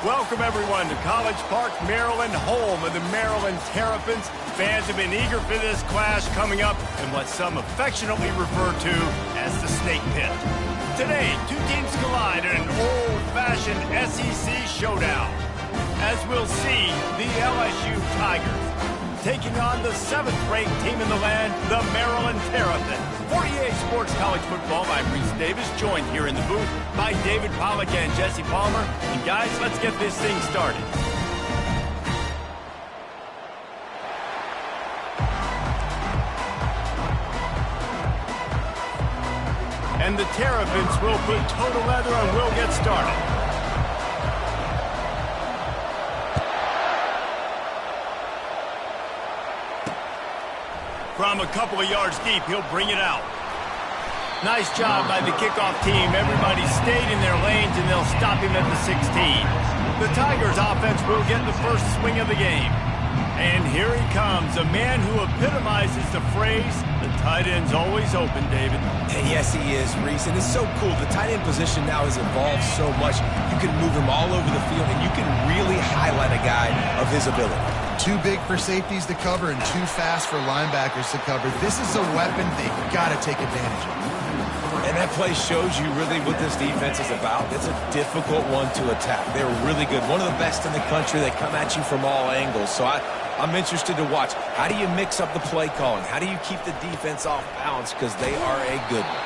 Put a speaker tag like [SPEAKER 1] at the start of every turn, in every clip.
[SPEAKER 1] Welcome, everyone, to College Park, Maryland, home of the Maryland Terps. Fans have been eager for this clash coming up in what some affectionately refer to as the Snake Pit. Today, two teams collide in an old-fashioned SEC showdown. As we'll see, the LSU Tigers taking on the 7th-ranked team in the land, the Maryland Terps. 48 Sports College Football. I'm Reese Davis, joined here in the booth by David Pollack and Jesse Palmer. And guys, let's get this thing started. And the Terrapins will put total leather and we'll get started. From a couple of yards deep, he'll bring it out. Nice job by the kickoff team. Everybody stayed in their lanes, and they'll stop him at the 16. The Tigers' offense will get the first swing of the game. And here he comes, a man who epitomizes the phrase, the tight end's always open, David.
[SPEAKER 2] And yes, he is, Reese, and it's so cool. The tight end position now has evolved so much. You can move him all over the field, and you can really highlight a guy of his ability.
[SPEAKER 3] Too big for safeties to cover and too fast for linebackers to cover. This is a weapon they've got to take advantage of.
[SPEAKER 2] And that play shows you really what this defense is about. It's a difficult one to attack. They're really good. One of the best in the country. They come at you from all angles. So I'm interested to watch. How do you mix up the play calling? How do you keep the defense off balance? Because they are a good one.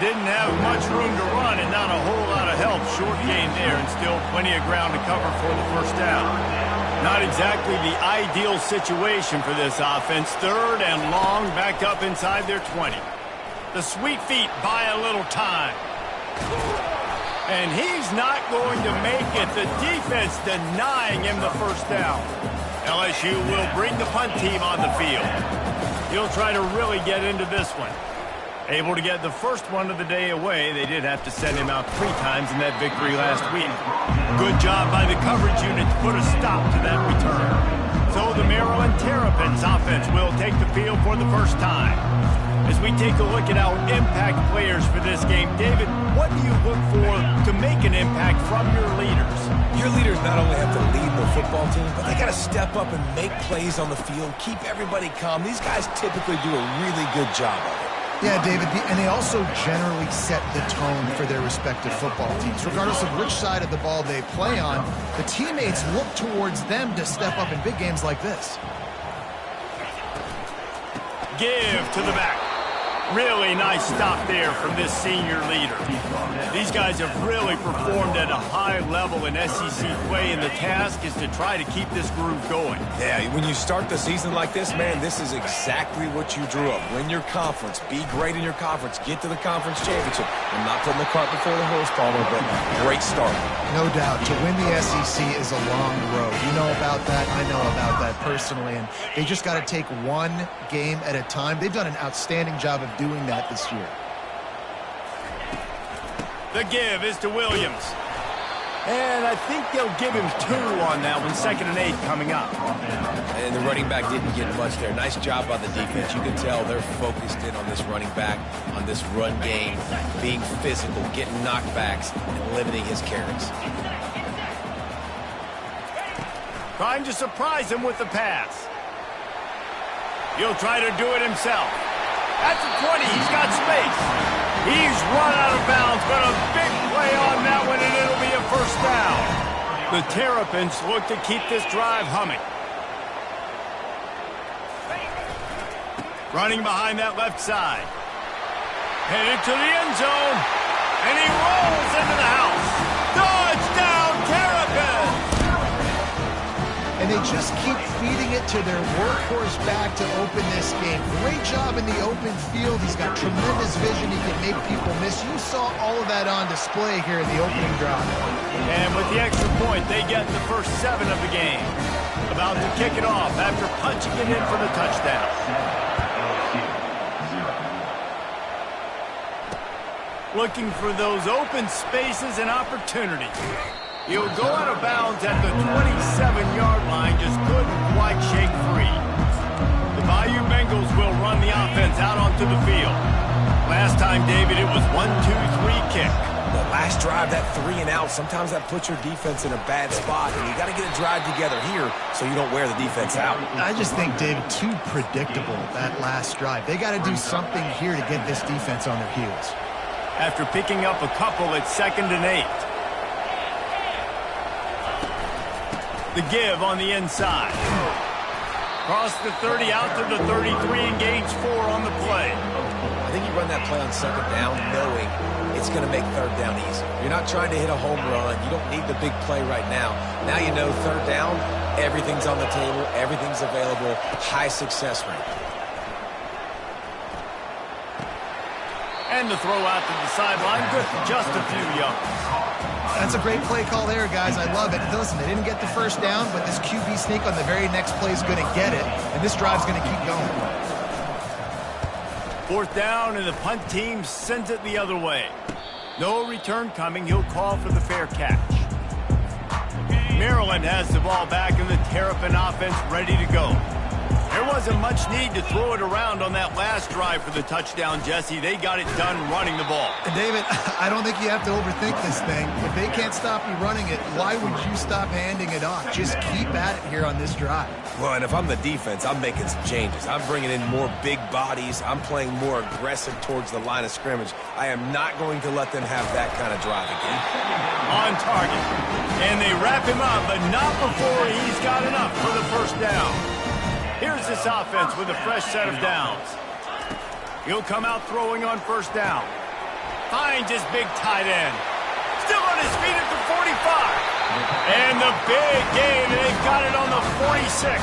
[SPEAKER 1] Didn't have much room to run and not a whole lot of help. Short gain there and still plenty of ground to cover for the first down. Not exactly the ideal situation for this offense. 3rd and long, back up inside their 20. The sweet feet buy a little time. And he's not going to make it. The defense denying him the first down. LSU will bring the punt team on the field. He'll try to really get into this one. Able to get the first one of the day away. They did have to send him out 3 times in that victory last week. Good job by the coverage unit to put a stop to that return. So the Maryland Terrapins offense will take the field for the first time. As we take a look at our impact players for this game, David, what do you look for to make an impact from your leaders?
[SPEAKER 2] Your leaders not only have to lead the football team, but they got to step up and make plays on the field, keep everybody calm. These guys typically do a really good job of it.
[SPEAKER 3] Yeah, David, and they also generally set the tone for their respective football teams. Regardless of which side of the ball they play on, the teammates look towards them to step up in big games like this.
[SPEAKER 1] Give to the back. Really nice stop there from this senior leader. These guys have really performed at a high level in SEC play, and the task is to try to keep this groove going.
[SPEAKER 2] Yeah, when you start the season like this, man, this is exactly what you drew up. Win your conference. Be great in your conference. Get to the conference championship. I'm not putting the cart before the horse, Palmer, but great start.
[SPEAKER 3] No doubt. To win the SEC is a long road. You know about that. I know about that personally. And they just got to take one game at a time. They've done an outstanding job of doing that this year.
[SPEAKER 1] The give is to Williams. And I think they'll give him 2 on that one. 2nd and 8 coming up.
[SPEAKER 2] And the running back didn't get much there. Nice job by the defense. You can tell they're focused in on this running back, on this run game, being physical, getting knockbacks, and limiting his carries.
[SPEAKER 1] Trying to surprise him with the pass. He'll try to do it himself. At the 20, he's got space. He's run out of bounds, but a big play on that one, and it'll be a first down. The Terrapins look to keep this drive humming. Running behind that left side. Headed to the end zone, and he rolls into the house. Touchdown, Terrapins!
[SPEAKER 3] And they just keep feeding it to their workhorse back to open this game. Great job in the open field. He's got tremendous vision. He can make people miss. You saw all of that on display here in the opening drive.
[SPEAKER 1] And with the extra point, they get the first 7 of the game. About to kick it off after punching it in for the touchdown. Looking for those open spaces and opportunities. He'll go out of bounds at the 27-yard line, just couldn't quite shake free. The Bayou Bengals will run the offense out onto the field. Last time, David, it was 1-2-3 kick.
[SPEAKER 2] the last drive, that 3 and out, sometimes that puts your defense in a bad spot, and you got to get a drive together here so you don't wear the defense out.
[SPEAKER 3] I just think, David, too predictable, that last drive. They got to do something here to get this defense on their heels.
[SPEAKER 1] After picking up a couple, it's 2nd and 8. The give on the inside. Cross the 30 out to the 33 and gains 4 on the play.
[SPEAKER 2] I think you run that play on 2nd down knowing it's going to make 3rd down easy. You're not trying to hit a home run. You don't need the big play right now. Now you know 3rd down, everything's on the table, everything's available, high success rate.
[SPEAKER 1] And the throw out to the sideline with just a few yards.
[SPEAKER 3] That's a great play call there, guys. I love it. Listen, they didn't get the 1st down, but this QB sneak on the very next play is going to get it, and this drive's going to keep going.
[SPEAKER 1] 4th down, and the punt team sends it the other way. No return coming. He'll call for the fair catch. Maryland has the ball back, and the Terrapin offense ready to go. There wasn't much need to throw it around on that last drive for the touchdown, Jesse. They got it done running the ball.
[SPEAKER 3] And David, I don't think you have to overthink this thing. If they can't stop you running it, why would you stop handing it off? Just keep at it here on this drive.
[SPEAKER 2] Well, and if I'm the defense, I'm making some changes. I'm bringing in more big bodies. I'm playing more aggressive towards the line of scrimmage. I am not going to let them have that kind of drive again.
[SPEAKER 1] On target. And they wrap him up, but not before he's got enough for the 1st down. Here's this offense with a fresh set of downs. He'll come out throwing on 1st down. Finds his big tight end. Still on his feet at the 45. And the big gain, and they've got it on the 46.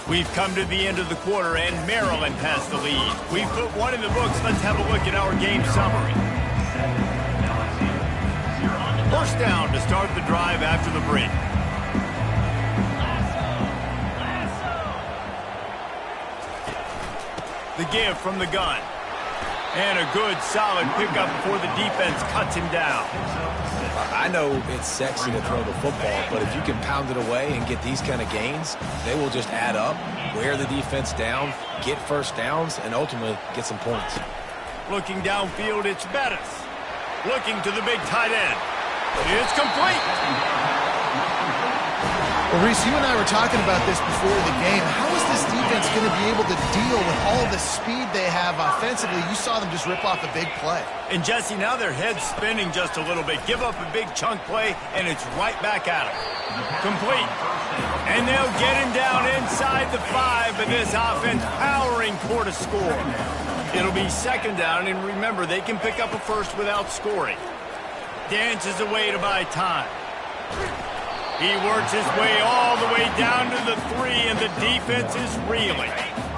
[SPEAKER 1] We've come to the end of the quarter, and Maryland has the lead. We've put one in the books. Let's have a look at our game summary. 1st down to start the drive after the break. The give from the gun. And a good, solid pickup before the defense cuts him down.
[SPEAKER 2] I know it's sexy to throw the football, but if you can pound it away and get these kind of gains, they will just add up, wear the defense down, get 1st downs, and ultimately get some points.
[SPEAKER 1] Looking downfield, it's Bettis. Looking to the big tight end. It's complete.
[SPEAKER 3] Well, Reese, you and I were talking about this before the game. How is this defense going to be able to deal with all the speed they have offensively? You saw them just rip off a big play.
[SPEAKER 1] And, Jesse, now their head's spinning just a little bit. Give up a big chunk play, and it's right back at them. Complete. And they'll get him down inside the 5, but this offense powering toward a score. It'll be 2nd down, and remember, they can pick up a 1st without scoring. Dances away to buy time. He works his way all the way down to the 3, and the defense is reeling.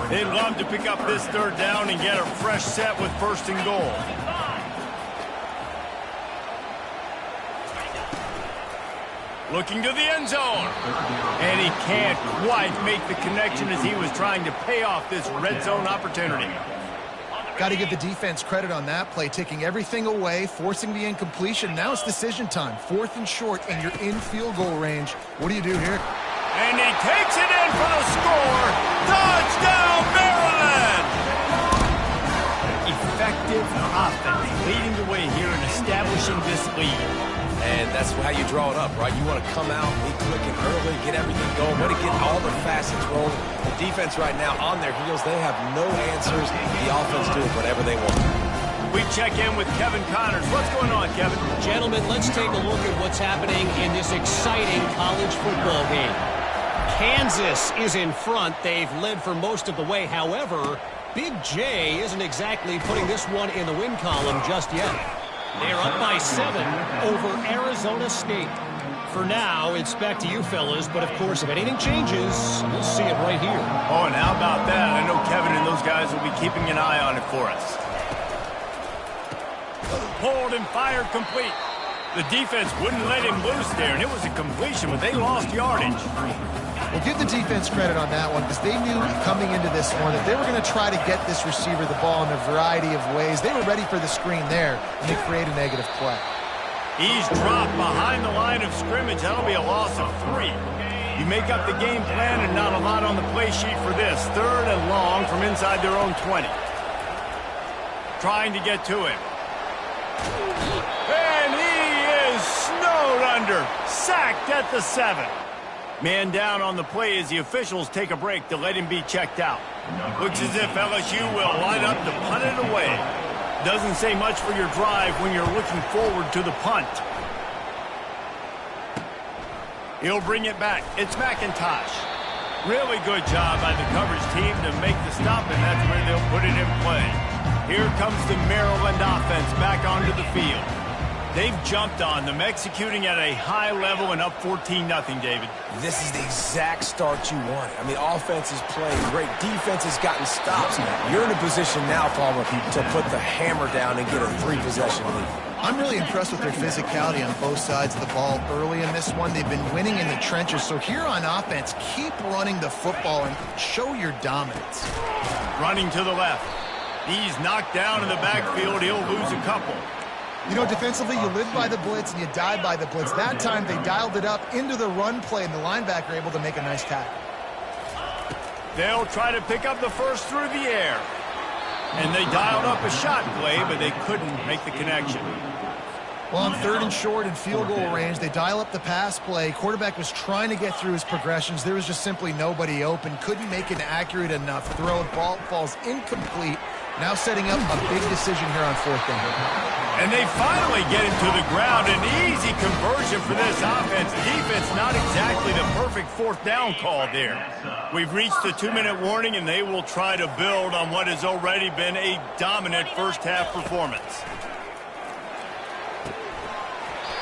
[SPEAKER 1] They'd love to pick up this 3rd down and get a fresh set with 1st and goal. Looking to the end zone. And he can't quite make the connection as he was trying to pay off this red zone opportunity.
[SPEAKER 3] Got to give the defense credit on that play, taking everything away, forcing the incompletion. Now it's decision time. 4th and short, and you're in field goal range. What do you do here?
[SPEAKER 1] And he takes it in for the score. Touchdown, Maryland! Effective offense, leading the way here and establishing this lead.
[SPEAKER 2] And that's how you draw it up, right? You want to come out, be clicking early, get everything going, want to get all the facets rolling. The defense right now on their heels, they have no answers. The offense doing whatever they want.
[SPEAKER 1] We check in with Kevin Connors. What's going on, Kevin?
[SPEAKER 4] Gentlemen, let's take a look at what's happening in this exciting college football game. Kansas is in front. They've led for most of the way. However, Big J isn't exactly putting this one in the win column just yet. They're up by 7 over Arizona State. For now, it's back to you fellas, but of course, if anything changes, we'll see it right here.
[SPEAKER 1] Oh, and how about that? I know Kevin and those guys will be keeping an eye on it for us. Pulled and fired complete. The defense wouldn't let him loose there, and it was a completion, but they lost yardage.
[SPEAKER 3] Well, give the defense credit on that one because they knew coming into this one that they were going to try to get this receiver the ball in a variety of ways. They were ready for the screen there, and they create a negative play.
[SPEAKER 1] He's dropped behind the line of scrimmage. That'll be a loss of 3. You make up the game plan and not a lot on the play sheet for this. 3rd and long from inside their own 20. trying to get to him. And he is snowed under. Sacked at the 7. Man down on the play as the officials take a break to let him be checked out. Looks as if LSU will line up to punt it away. Doesn't say much for your drive when you're looking forward to the punt. He'll bring it back. It's McIntosh. Really good job by the coverage team to make the stop, and that's where they'll put it in play. Here comes the Maryland offense back onto the field. They've jumped on them, executing at a high level and up 14-0, David.
[SPEAKER 2] This is the exact start you wanted. I mean, offense is playing great. Defense has gotten stops. You're in a position now, Palmer, to put the hammer down and get a 3-possession lead.
[SPEAKER 3] I'm really impressed with their physicality on both sides of the ball early in this one. They've been winning in the trenches. So here on offense, keep running the football and show your dominance.
[SPEAKER 1] Running to the left. He's knocked down in the backfield. He'll lose a couple.
[SPEAKER 3] You know, defensively, you live by the blitz and you die by the blitz. That time, they dialed it up into the run play, and the linebacker able to make a nice tackle.
[SPEAKER 1] They'll try to pick up the first through the air. And they dialed up a shot play, but they couldn't make the connection.
[SPEAKER 3] Well, on 3rd and short in field goal range, they dial up the pass play. Quarterback was trying to get through his progressions. There was just simply nobody open. Couldn't make an accurate enough throw. Ball falls incomplete. Now setting up a big decision here on 4th down.
[SPEAKER 1] And they finally get him to the ground. An easy conversion for this offense. Defense not exactly the perfect 4th down call there. We've reached the 2-minute warning, and they will try to build on what has already been a dominant first-half performance.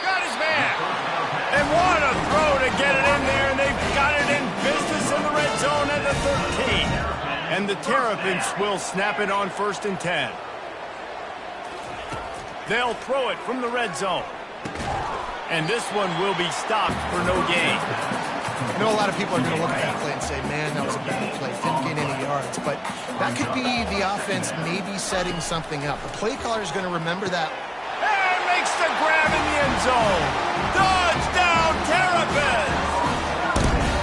[SPEAKER 1] Got his man. And what a throw to get it in there, and they've got it in business in the red zone at the 13. And the Terps will snap it on 1st and 10. They'll throw it from the red zone. And this one will be stopped for no gain.
[SPEAKER 3] I know a lot of people are going to look at that play and say, man, that was a bad play. Didn't gain any yards. But that could be the offense maybe setting something up. The play caller is going to remember that.
[SPEAKER 1] And makes the grab in the end zone. Touchdown, Terps!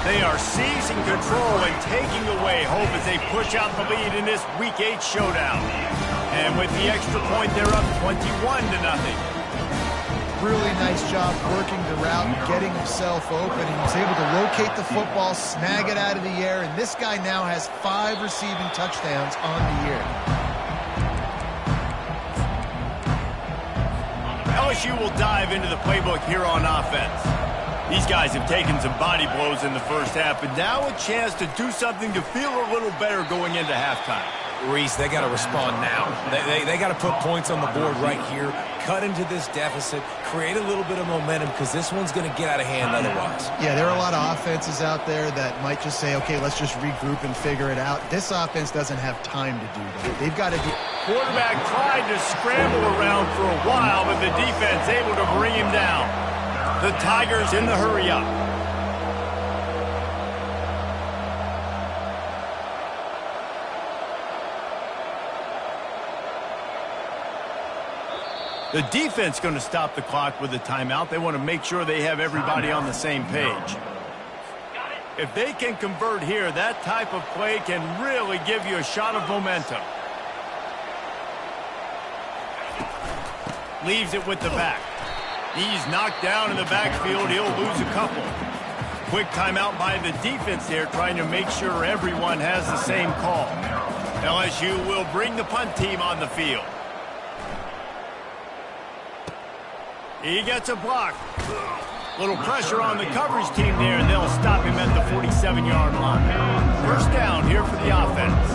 [SPEAKER 1] They are seizing control and taking away hope as they push out the lead in this Week 8 showdown. And with the extra point, they're up 21-0.
[SPEAKER 3] Really nice job working the route and getting himself open. He was able to locate the football, snag it out of the air, and this guy now has 5 receiving touchdowns on the year.
[SPEAKER 1] LSU will dive into the playbook here on offense. These guys have taken some body blows in the first half, but now a chance to do something to feel a little better going into halftime.
[SPEAKER 2] Reese, they got to respond now. They got to put points on the board right here, cut into this deficit, create a little bit of momentum, because this one's going to get out of hand otherwise.
[SPEAKER 3] Yeah, there are a lot of offenses out there that might just say, okay, let's just regroup and figure it out. This offense doesn't have time to do that. They've got to do...
[SPEAKER 1] Quarterback tried to scramble around for a while, but the defense able to bring him down. The Tigers in the hurry-up. The defense going to stop the clock with a timeout. They want to make sure they have everybody on the same page. If they can convert here, that type of play can really give you a shot of momentum. Leaves it with the back. He's knocked down in the backfield. He'll lose a couple. Quick timeout by the defense there, trying to make sure everyone has the same call. LSU will bring the punt team on the field. He gets a block. Little pressure on the coverage team there, and they'll stop him at the 47-yard line. First down here for the offense.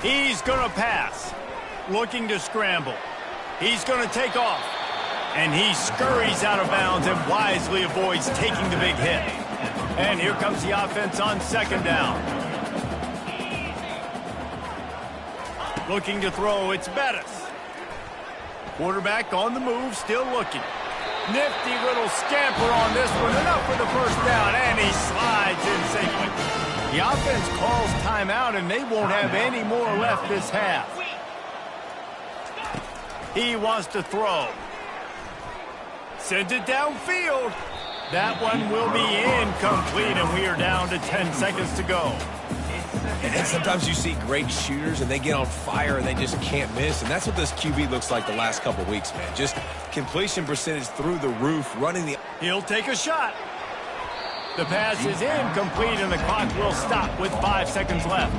[SPEAKER 1] He's going to pass. Looking to scramble. He's going to take off. And he scurries out of bounds and wisely avoids taking the big hit. And here comes the offense on 2nd down. Looking to throw, it's Bettis. Quarterback on the move, still looking. Nifty little scamper on this one, enough for the first down, and he slides in safely. The offense calls timeout, and they won't have any more left this half. He wants to throw. Sends it downfield. That one will be incomplete, and we are down to 10 seconds to go.
[SPEAKER 2] And sometimes you see great shooters, and they get on fire, and they just can't miss. And that's what this QB looks like the last couple weeks, man. Just completion percentage through the roof, running the...
[SPEAKER 1] He'll take a shot. The pass is incomplete, and the clock will stop with 5 seconds left.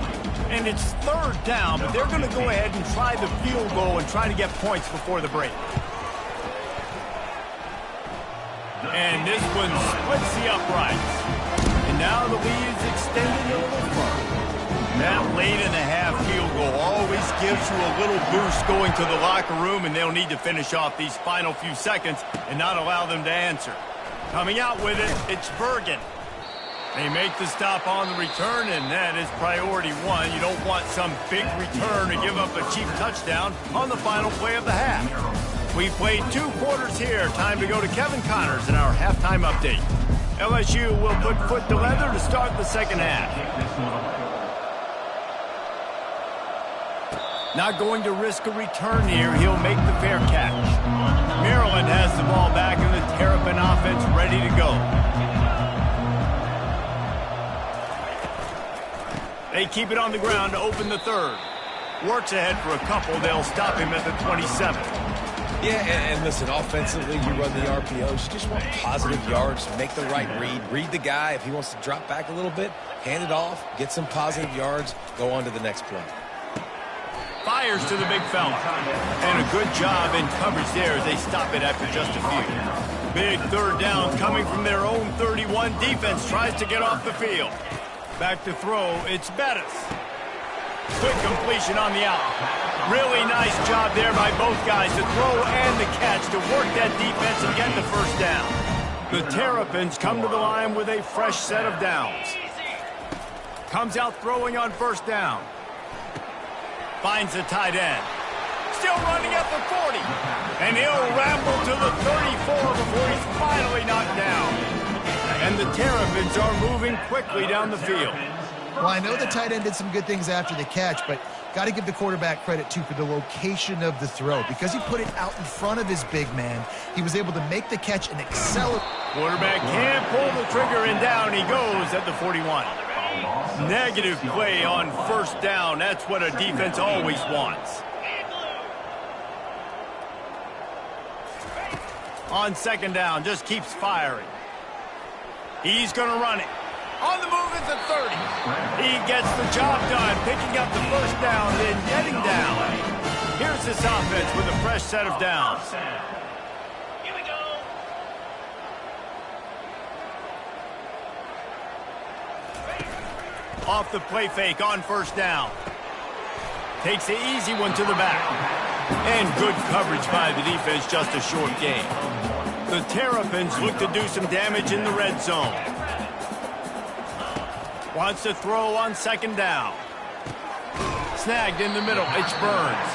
[SPEAKER 1] And it's third down, but they're going to go ahead and try the field goal and try to get points before the break. And this one splits the uprights. And now the lead is extended a little further. That late-in-the-half field goal always gives you a little boost going to the locker room, and they'll need to finish off these final few seconds and not allow them to answer. Coming out with it, it's Bergen. They make the stop on the return, and that is priority one. You don't want some big return to give up a cheap touchdown on the final play of the half. We played 2 quarters here. Time to go to Kevin Connors in our halftime update. LSU will put foot to leather to start the second half. Not going to risk a return here. He'll make the fair catch. Maryland has the ball back, and the Terrapin offense ready to go. They keep it on the ground to open the third. Works ahead for a couple. They'll stop him at the 27.
[SPEAKER 2] Yeah, and listen, offensively, you run the RPOs. You just want positive yards, make the right read the guy. If he wants to drop back a little bit, hand it off, get some positive yards, go on to the next play.
[SPEAKER 1] Fires to the big fella. And a good job in coverage there as they stop it after just a few. Big third down coming from their own 31. Defense tries to get off the field. Back to throw, it's Bettis. Quick completion on the out. Really nice job there by both guys, the throw and the catch, to work that defense and get the first down. The Terrapins come to the line with a fresh set of downs. Comes out throwing on first down. Finds the tight end. Still running at the 40. And he'll ramble to the 34 before he's finally knocked down. And the Terrapins are moving quickly down the field.
[SPEAKER 3] Well, I know the tight end did some good things after the catch, but got to give the quarterback credit, too, for the location of the throw. Because he put it out in front of his big man, he was able to make the catch and accelerate.
[SPEAKER 1] Quarterback can't pull the trigger, and down he goes at the 41. Negative play on first down. That's what a defense always wants. On second down, just keeps firing. He's going to run it. On the move at the 30. He gets the job done, picking up the first down, then getting down. Here's this offense with a fresh set of downs. Here we go. Off the play fake on first down. Takes the easy one to the back. And good coverage by the defense, just a short gain. The Terrapins look to do some damage in the red zone. Wants to throw on second down. Snagged in the middle. It's Burns.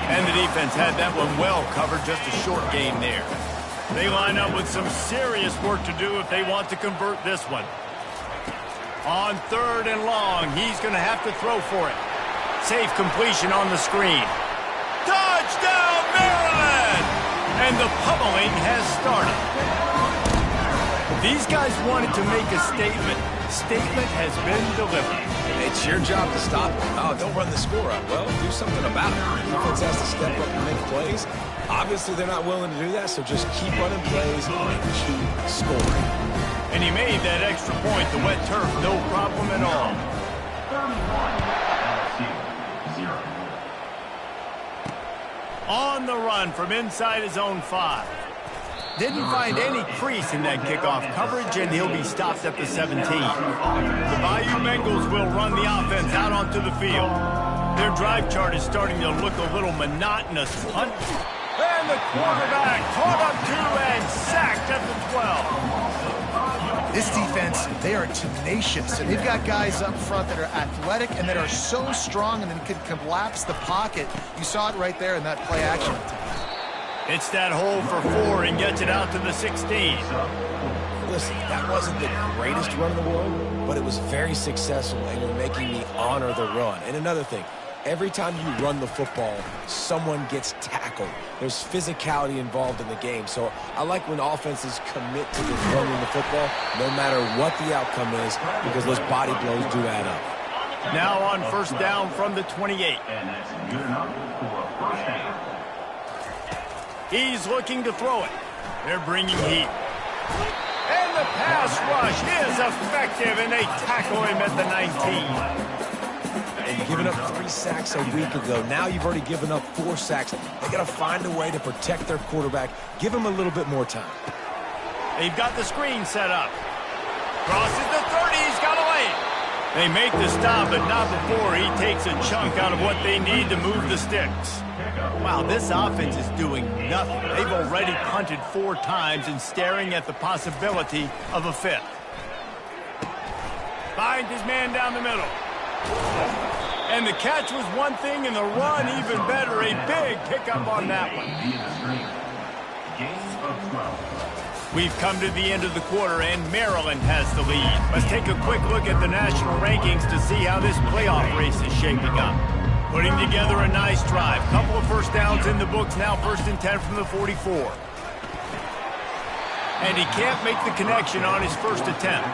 [SPEAKER 1] And the defense had that one well covered. Just a short gain there. They line up with some serious work to do if they want to convert this one. On third and long, he's going to have to throw for it. Safe completion on the screen. Touchdown, Maryland! And the pummeling has started. These guys wanted to make a statement. Statement has been delivered.
[SPEAKER 2] It's your job to stop it. Oh, don't run the score up. Well, do something about it. The defense has to step up and make plays. Obviously, they're not willing to do that, so just keep running plays and keep scoring.
[SPEAKER 1] And he made that extra point. The wet turf, no problem at all. On the run from inside his own 5. Didn't find any crease in that kickoff coverage, and he'll be stopped at the 17. The Bayou Bengals will run the offense out onto the field. Their drive chart is starting to look a little monotonous. Hunt. And the quarterback caught up to and sacked at the 12.
[SPEAKER 3] This defense, they are tenacious, and they've got guys up front that are athletic and that are so strong and then can collapse the pocket. You saw it right there in that play action.
[SPEAKER 1] It's that hole for 4 and gets it out to the 16.
[SPEAKER 2] Listen, that wasn't the greatest run in the world, but it was very successful, and you're making me honor the run. And another thing, Every time you run the football, someone gets tackled. There's physicality involved in the game. So I like when offenses commit to just running the football, no matter what the outcome is, because those body blows do add up.
[SPEAKER 1] Now on first down from the 28. He's looking to throw it. They're bringing heat. And the pass rush is effective, and they tackle him at the 19.
[SPEAKER 2] And giving up 3 sacks a week ago. Now you've already given up 4 sacks. They got to find a way to protect their quarterback. Give him a little bit more time.
[SPEAKER 1] They've got the screen set up. Crosses the 30. He's got a lane. They make the stop, but not before he takes a chunk out of what they need to move the sticks. Wow, this offense is doing nothing. They've already punted 4 times and staring at the possibility of a 5th. Finds his man down the middle. And the catch was one thing, and the run even better. A big pickup on that one. We've come to the end of the quarter, and Maryland has the lead. Let's take a quick look at the national rankings to see how this playoff race is shaping up. Putting together a nice drive. Couple of first downs in the books now, 1st and 10 from the 44. And he can't make the connection on his first attempt.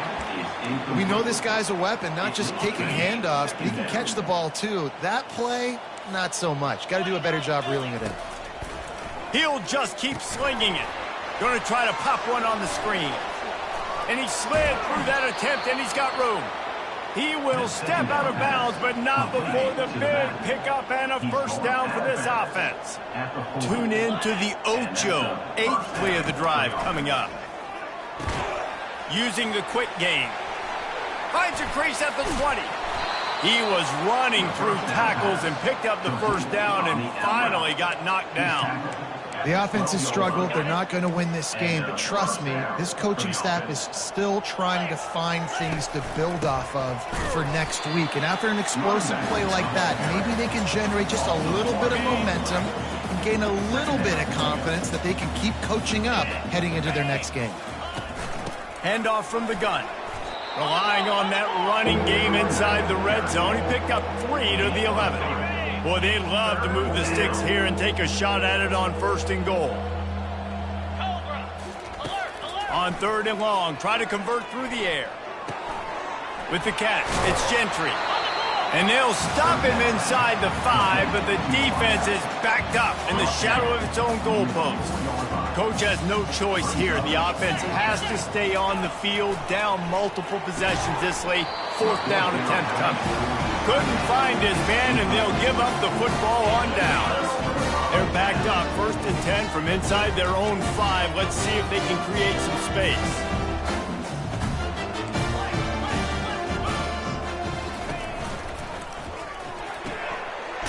[SPEAKER 3] We know this guy's a weapon, not just kicking handoffs, but he can catch the ball too. That play, not so much. Got to do a better job reeling it in.
[SPEAKER 1] He'll just keep slinging it. Going to try to pop one on the screen. And he slid through that attempt, and he's got room. He will step out of bounds, but not before the big pickup and a first down for this offense. Tune in to the Ocho, 8th play of the drive coming up. Using the quick game. Finds a crease at the 20. He was running through tackles and picked up the first down and finally got knocked down.
[SPEAKER 3] The offense has struggled. They're not going to win this game, but trust me, this coaching staff is still trying to find things to build off of for next week. And after an explosive play like that, maybe they can generate just a little bit of momentum and gain a little bit of confidence that they can keep coaching up heading into their next game.
[SPEAKER 1] Handoff from the gun. Relying on that running game inside the red zone. He picked up 3 to the 11. Boy, they'd love to move the sticks here and take a shot at it on 1st and goal. On 3rd and long, try to convert through the air. With the catch, it's Gentry. And they'll stop him inside the 5, but the defense is backed up in the shadow of its own goalpost. Coach has no choice here. The offense has to stay on the field, down multiple possessions this late. 4th down attempt coming. Couldn't find his man, and they'll give up the football on downs. They're backed up, 1st and 10 from inside their own 5. Let's see if they can create some space.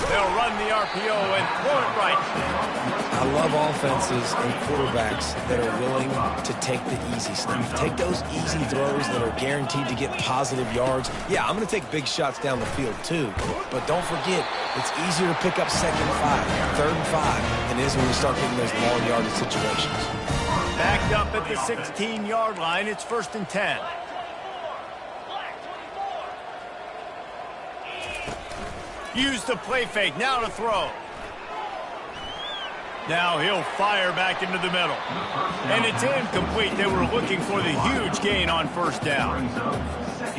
[SPEAKER 1] They'll run the RPO and throw it right.
[SPEAKER 2] I love offenses and quarterbacks that are willing to take the easy stuff. Take those easy throws that are guaranteed to get positive yards. Yeah, I'm going to take big shots down the field too. But don't forget, it's easier to pick up 2nd and 5, 3rd and 5 than it is when you start getting those long yardage situations.
[SPEAKER 1] Backed up at the 16-yard line. It's 1st and 10. Use the play fake. Now to throw. Now he'll fire back into the middle. And it's incomplete. They were looking for the huge gain on 1st down.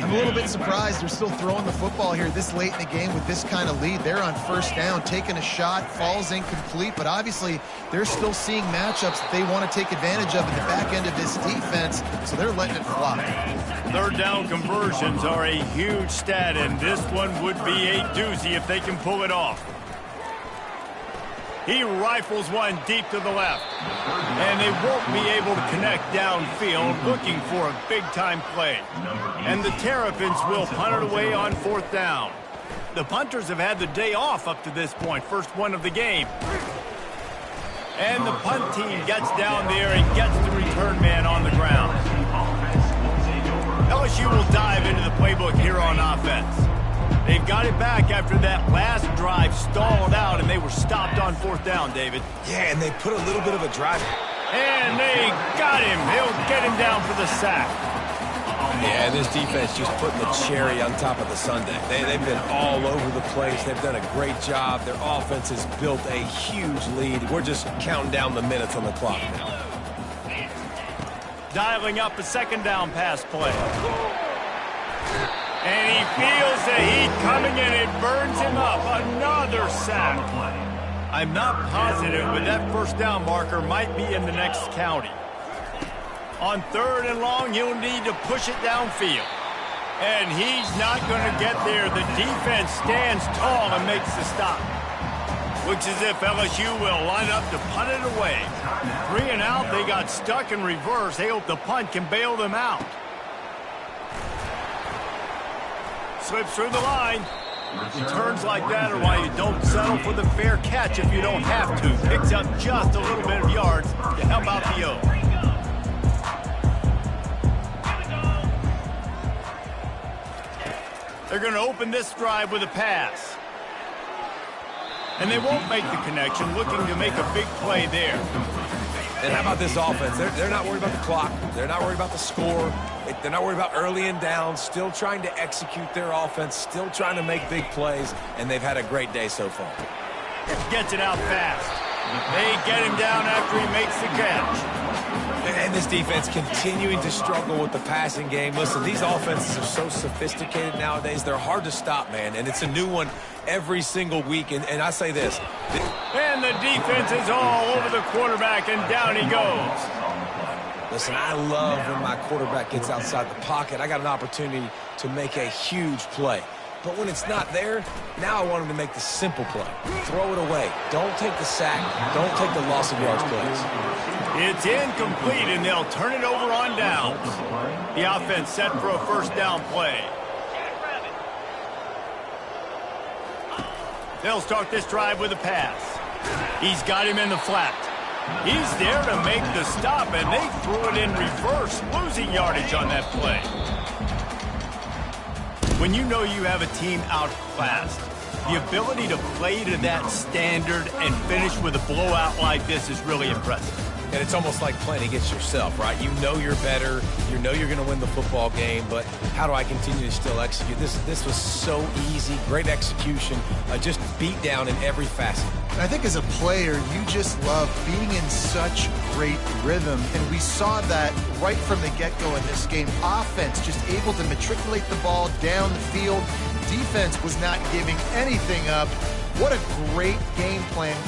[SPEAKER 3] I'm a little bit surprised they're still throwing the football here this late in the game with this kind of lead. They're on 1st down, taking a shot, falls incomplete, but obviously they're still seeing matchups that they want to take advantage of in the back end of this defense, so they're letting it fly.
[SPEAKER 1] 3rd down conversions are a huge stat, and this one would be a doozy if they can pull it off. He rifles one deep to the left. And they won't be able to connect downfield, looking for a big-time play. And the Terrapins will punt it away on 4th down. The punters have had the day off up to this point, first one of the game. And the punt team gets down there and gets the return man on the ground. LSU will dive into the playbook here on offense. They've got it back after that last drive stalled out, and they were stopped on 4th down, David.
[SPEAKER 2] Yeah, and they put a little bit of a drive.
[SPEAKER 1] And they got him. They'll get him down for the sack.
[SPEAKER 2] Yeah, and this defense just putting the cherry on top of the sundae. They've been all over the place. They've done a great job. Their offense has built a huge lead. We're just counting down the minutes on the clock now.
[SPEAKER 1] Dialing up a second down pass play. And he feels the heat coming in. It burns him up. Another sack. I'm not positive, but that first down marker might be in the next county. On 3rd and long, he'll need to push it downfield. And he's not going to get there. The defense stands tall and makes the stop. Looks as if LSU will line up to punt it away. 3 and out, they got stuck in reverse. They hope the punt can bail them out. Slips through the line. Returns like that are why you don't settle for the fair catch if you don't have to. Picks up just a little bit of yards to help out the O. They're going to open this drive with a pass. And they won't make the connection, looking to make a big play there.
[SPEAKER 2] And how about this offense? They're not worried about the clock. They're not worried about the score. They're not worried about early and down. Still trying to execute their offense. Still trying to make big plays. And they've had a great day so far.
[SPEAKER 1] Gets it out fast. They get him down after he makes the catch.
[SPEAKER 2] And this defense continuing to struggle with the passing game. Listen, these offenses are so sophisticated nowadays. They're hard to stop, man. And it's a new one every single week. And I say this.
[SPEAKER 1] And the defense is all over the quarterback, and down he goes.
[SPEAKER 2] Listen, I love when my quarterback gets outside the pocket. I got an opportunity to make a huge play. But when it's not there, now I want him to make the simple play. Throw it away. Don't take the sack. Don't take the loss of yards plays.
[SPEAKER 1] It's incomplete, and they'll turn it over on downs. The offense set for a first down play. They'll start this drive with a pass. He's got him in the flat. He's there to make the stop, and they threw it in reverse, losing yardage on that play. When you know you have a team outclassed, the ability to play to that standard and finish with a blowout like this is really impressive.
[SPEAKER 2] And it's almost like playing against yourself, right? You know you're better. You know you're going to win the football game, but how do I continue to still execute? This was so easy, great execution, just beat down in every facet.
[SPEAKER 3] And I think as a player, you just love being in such great rhythm, and we saw that right from the get-go in this game. Offense just able to matriculate the ball down the field. Defense was not giving anything up. What a great game plan.